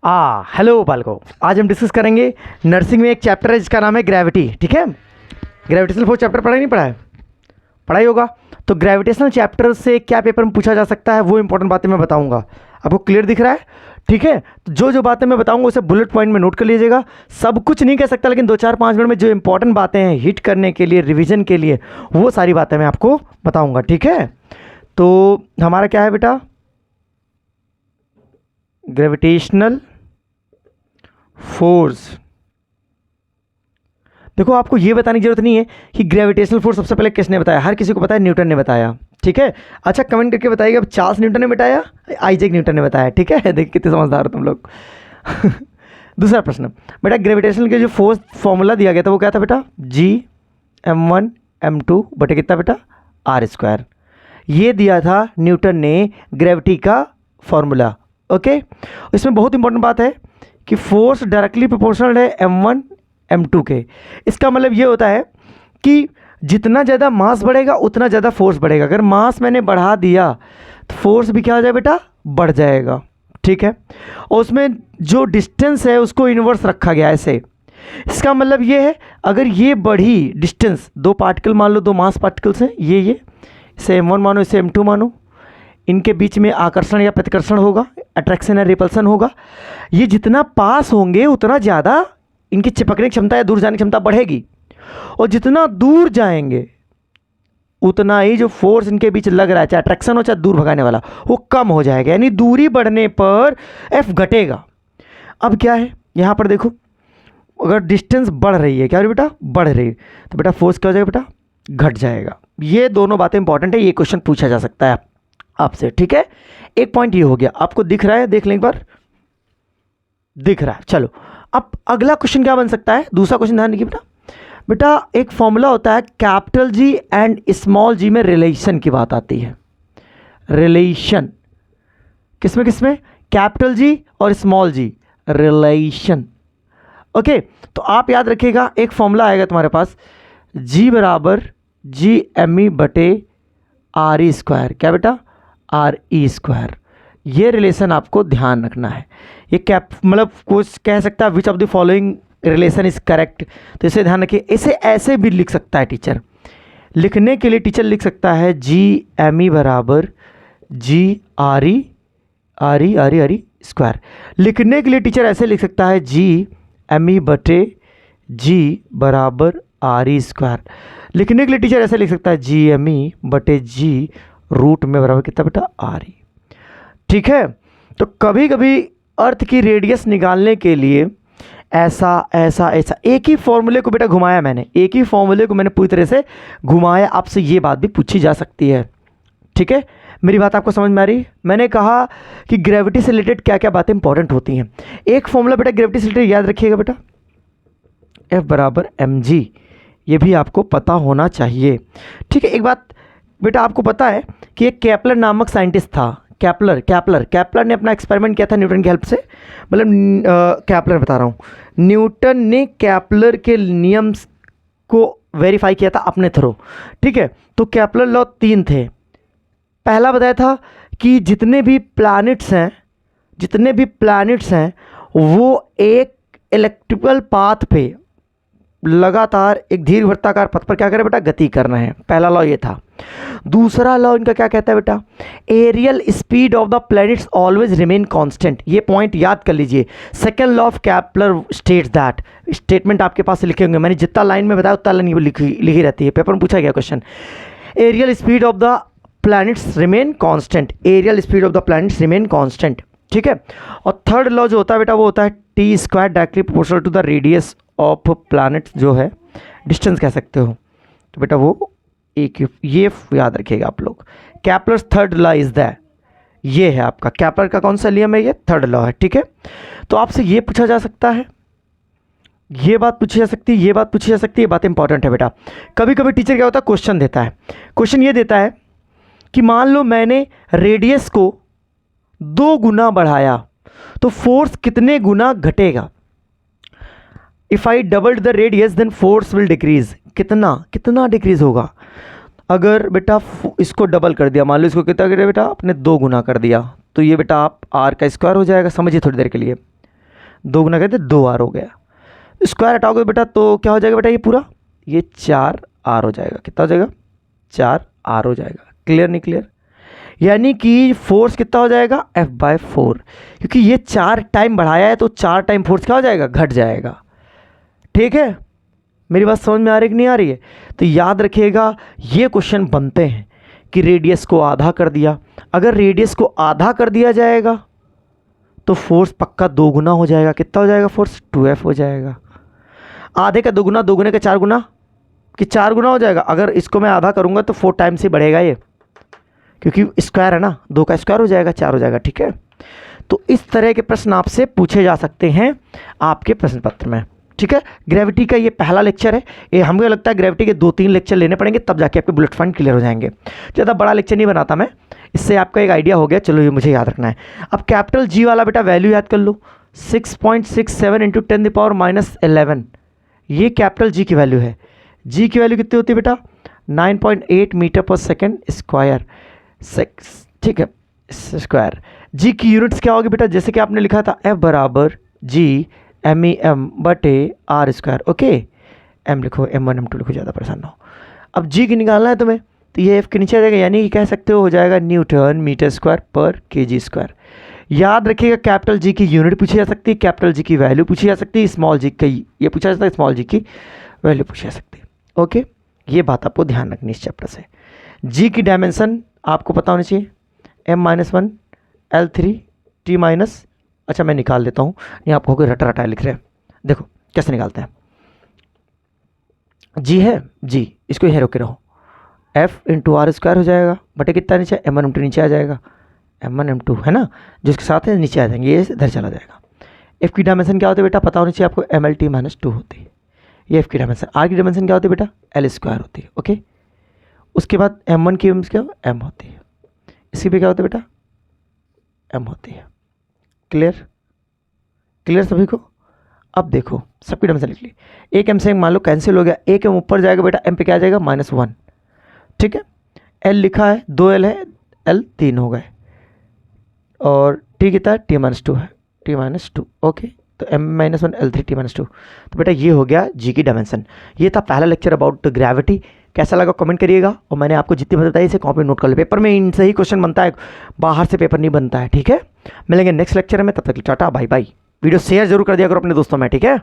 Hello बालको, आज हम discuss करेंगे नर्सिंग में एक चैप्टर है जिसका नाम है ग्रेविटी। ठीक है, ग्रेविटेशनल फोर्स चैप्टर पढ़ा नहीं पढ़ा है? पढ़ा ही होगा। तो ग्रेविटेशनल चैप्टर से क्या पेपर में पूछा जा सकता है वो इंपॉर्टेंट बातें मैं बताऊंगा। आपको क्लियर दिख रहा है? ठीक है, तो जो बातें मैं बताऊंगा उसे बुलेट पॉइंट में नोट कर लीजिएगा। सब कुछ नहीं कह सकता, लेकिन 2-4-5 मिनट में जो इंपॉर्टेंट बातें हैं हिट करने के लिए, रिविजन के लिए, वो सारी बातें मैं आपको बताऊंगा। ठीक है, तो हमारा क्या है बेटा? Gravitational force. देखो, आपको ये बताने की जरूरत नहीं है कि ग्रेविटेशनल फोर्स सबसे पहले किसने बताया। हर किसी को पता है, न्यूटन ने बताया। ठीक है, अच्छा कमेंट करके बताइएगा, चार्ल्स न्यूटन ने बताया, आइजैक न्यूटन ने बताया। ठीक है, देखिए कितने समझदार हो तुम लोग। दूसरा प्रश्न बेटा, ग्रेविटेशनल के जो फोर्स फॉर्मूला दिया गया था वो क्या था बेटा? G(m1m2) बटे कितना बेटा? r²। ये दिया था न्यूटन ने ग्रेविटी का फॉर्मूला। ओके, इसमें बहुत इंपॉर्टेंट बात है कि फोर्स डायरेक्टली प्रोपोर्शनल है m1 m2 के। इसका मतलब ये होता है कि जितना ज़्यादा मास बढ़ेगा उतना ज़्यादा फोर्स बढ़ेगा। अगर मास मैंने बढ़ा दिया तो फोर्स भी क्या हो जाए बेटा? बढ़ जाएगा। ठीक है, और उसमें जो डिस्टेंस है उसको इन्वर्स रखा गया ऐसे। इसका मतलब ये है, अगर ये बढ़ी डिस्टेंस, दो पार्टिकल मान लो, दो मास पार्टिकल्स हैं, ये इसे m1 मानो, इसे m2 मानो, इनके बीच में आकर्षण या प्रतिकर्षण होगा, अट्रैक्शन या रिपल्सन होगा। ये जितना पास होंगे उतना ज़्यादा इनकी चिपकने की क्षमता या दूर जाने की क्षमता बढ़ेगी, और जितना दूर जाएंगे उतना ही जो फोर्स इनके बीच लग रहा है, चाहे अट्रैक्शन हो चाहे दूर भगाने वाला, वो कम हो जाएगा। यानी दूरी बढ़ने पर F घटेगा। अब क्या है यहाँ पर देखो, अगर डिस्टेंस बढ़ रही है, क्या हो रही बेटा? बढ़ रही है, तो बेटा फोर्स क्या हो जाएगा बेटा? घट जाएगा। ये दोनों बातें इंपॉर्टेंट है, ये क्वेश्चन पूछा जा सकता है आपसे। ठीक है, एक पॉइंट ये हो गया। आपको दिख रहा है? देख लें एक बार, दिख रहा है। चलो, अब अगला क्वेश्चन क्या बन सकता है? दूसरा क्वेश्चन ध्यान रखिए बेटा, एक फॉर्मूला होता है कैपिटल जी एंड स्मॉल जी में रिलेशन की बात आती है। रिलेशन किसमें किसमें? कैपिटल जी और स्मॉल जी, रिलेशन। ओके, तो आप याद रखिएगा, एक फॉर्मूला आएगा तुम्हारे पास, G बराबर GME बटे RE²। क्या बेटा? RE²। ये रिलेशन आपको ध्यान रखना है। ये कैप मतलब कुछ कह सकता है which of the following relation is correct, तो इसे ध्यान रखिए। इसे ऐसे भी लिख सकता है टीचर, लिखने के लिए टीचर लिख सकता है GME बराबर RE²। लिखने के लिए टीचर ऐसे लिख सकता है GME बटे G बराबर RE²। लिखने के लिए टीचर ऐसे लिख सकता है GME बटे G रूट में बराबर कितना बेटा? RE। ठीक है, तो कभी कभी अर्थ की रेडियस निकालने के लिए ऐसा ऐसा ऐसा एक ही फॉर्मूले को बेटा घुमाया मैंने, एक ही फॉर्मूले को मैंने पूरी तरह से घुमाया। आपसे ये बात भी पूछी जा सकती है। ठीक है, मेरी बात आपको समझ में आ रही? मैंने कहा कि ग्रेविटी से रिलेटेड क्या क्या बातें इंपॉर्टेंट होती हैं। एक फॉर्मूला बेटा ग्रेविटी से रिलेटेड याद रखिएगा बेटा, F बराबर mg। ये भी आपको पता होना चाहिए। ठीक है, एक बात बेटा आपको पता है कि एक केपलर नामक साइंटिस्ट था। कैपलर ने अपना एक्सपेरिमेंट किया था न्यूटन की हेल्प से। मतलब कैपलर बता रहा हूँ, न्यूटन ने कैपलर के नियम को वेरीफाई किया था अपने थ्रू। ठीक है, तो कैपलर लॉ 3 थे। पहला बताया था कि जितने भी प्लैनेट्स हैं वो एक इलेक्ट्रिकल पाथ पे लगातार एक दीर्घवृत्ताकार पथ पर क्या करे बेटा? गति कर रहे हैं। पहला लॉ ये था। दूसरा लॉ इनका क्या कहता है बेटा? Areal speed of the planets always remain constant. ये पॉइंट याद कर लीजिए। Second law of Kepler states that, statement आपके पास लिखे होंगे, मैंने जितना लाइन में बताया उतना लाइन लिखी रहती है, पेपर में पूछा गया question. Areal speed of the planets remain constant, areal speed of the planets remain constant. ठीक है, और थर्ड लॉ जो होता है बेटा वो होता है T² directly proportional to the radius of planet, जो है डिस्टेंस कह सकते हो। तो बेटा वो एक, ये याद रखिएगा आप लोग। Kepler's third law is that, ये है आपका कैपलर का कौन सा नियम है? ये थर्ड लॉ है। ठीक है, तो आपसे ये पूछा जा सकता है, ये बात पूछी जा सकती है, ये बात पूछी जा सकती है। बात इंपॉर्टेंट है बेटा। कभी कभी टीचर क्या होता है, क्वेश्चन देता है। क्वेश्चन ये देता है कि मान लो मैंने रेडियस को 2 गुना बढ़ाया तो फोर्स कितने गुना घटेगा? If I doubled the radius then force will decrease. कितना डिक्रीज होगा? अगर बेटा इसको डबल कर दिया, मान लो इसको कितना कर दिया बेटा आपने? 2 गुना कर दिया, तो ये बेटा आप R² हो जाएगा। समझिए थोड़ी देर के लिए, 2 गुना कहते 2r हो गया। स्क्वायर हटाओगे बेटा तो क्या हो जाएगा बेटा, ये पूरा ये 4r हो जाएगा। कितना हो जाएगा, 4r हो जाएगा। क्लियर नहीं क्लियर? यानी कि फोर्स कितना हो जाएगा, F/4, क्योंकि ये 4 टाइम बढ़ाया है तो 4 टाइम फोर्स क्या हो जाएगा, घट जाएगा। ठीक है, मेरी बात समझ में आ रही कि नहीं आ रही है? तो याद रखिएगा ये क्वेश्चन बनते हैं कि रेडियस को आधा कर दिया, अगर रेडियस को आधा कर दिया जाएगा तो फोर्स पक्का 2 गुना हो जाएगा। कितना हो जाएगा फोर्स, 2F हो जाएगा। आधे का 2 गुना, 2 गुने का 4 गुना, कि 4 गुना हो जाएगा। अगर इसको मैं आधा करूंगा तो 4 टाइम्स ही बढ़ेगा ये, क्योंकि स्क्वायर है ना, 2 का स्क्वायर हो जाएगा, 4 हो जाएगा। ठीक है, तो इस तरह के प्रश्न आपसे पूछे जा सकते हैं आपके प्रश्न पत्र में। ठीक है, ग्रेविटी का ये पहला लेक्चर है। ये हमें लगता है ग्रेविटी के 2-3 लेक्चर लेने पड़ेंगे, तब जाके आपके बुलेट पॉइंट क्लियर हो जाएंगे। ज़्यादा बड़ा लेक्चर नहीं बनाता मैं, इससे आपका एक आइडिया हो गया। चलो ये मुझे याद रखना है। अब कैपिटल जी वाला बेटा वैल्यू याद कर लो, 6.67 इंटू 10⁻11। ये कैपिटल जी की वैल्यू है। जी की वैल्यू कितनी होती है बेटा, 9.8 मीटर पर सेकेंड स्क्वायर। ठीक है, स्क्वायर। जी की यूनिट्स क्या होगी बेटा, जैसे कि आपने लिखा था F बराबर G/MEM/R²। ओके, M लिखो, M1 M2 लिखो, ज़्यादा परेशान ना हो। अब जी की निकालना है तुम्हें, तो ये F के नीचे आ जाएगा, यानी कि कह सकते हो जाएगा न्यूटन मीटर स्क्वायर पर kg²। याद रखिएगा कैपिटल जी की यूनिट पूछी जा सकती है, कैपिटल जी की वैल्यू पूछी जा सकती है, स्मॉल जी की ये पूछा जा सकता है, स्मॉल जी की वैल्यू पूछी जा सकती है। ओके, ये बात आपको ध्यान रखनी इस चैप्टर से। जी की डायमेंशन आपको पता होनी चाहिए, M-1 L3 T-, अच्छा मैं निकाल देता हूँ, ये आपको कोई रटा रटा लिख रहे हैं। देखो कैसे निकालते हैं। जी है, जी इसको यहीं रोके रहो, F/R² हो जाएगा, बटे कितना नीचे, M1 M2 नीचे आ जाएगा, M1 M2 है ना, जो इसके साथ है नीचे आ जाएंगे, ये इधर चला जाएगा। F की डायमेंशन क्या होती है बेटा, पता होनी चाहिए आपको, MLT-2 होती है ये F की डायमेंशन। R की डायमेंशन क्या होती है बेटा, L² होती है। ओके, उसके बाद M1 की क्या M होती है, इसकी भी क्या होता है बेटा, M होती है। क्लियर? क्लियर सभी को? अब देखो सबकी डायमेंशन लिख ली, एक M से मान लो कैंसिल हो गया, एक M ऊपर जाएगा बेटा, M पे क्या आ जाएगा, -1। ठीक है, L लिखा है, 2 L है, L 3 हो गए, और T कितना है, T-2 है, T-2। ओके, तो M-1 L3 T-2। तो बेटा ये हो गया जी की डायमेंशन। ये था पहला लेक्चर अबाउट ग्रेविटी। कैसा लगा कमेंट करिएगा, और मैंने आपको जितनी बात बताई इसे कॉपी नोट कर लो, पेपर में इनसे ही क्वेश्चन बनता है, बाहर से पेपर नहीं बनता है। ठीक है, मिलेंगे नेक्स्ट लेक्चर में, तब तक टाटा बाय बाय। वीडियो शेयर जरूर कर दिया करो अपने दोस्तों में। ठीक है।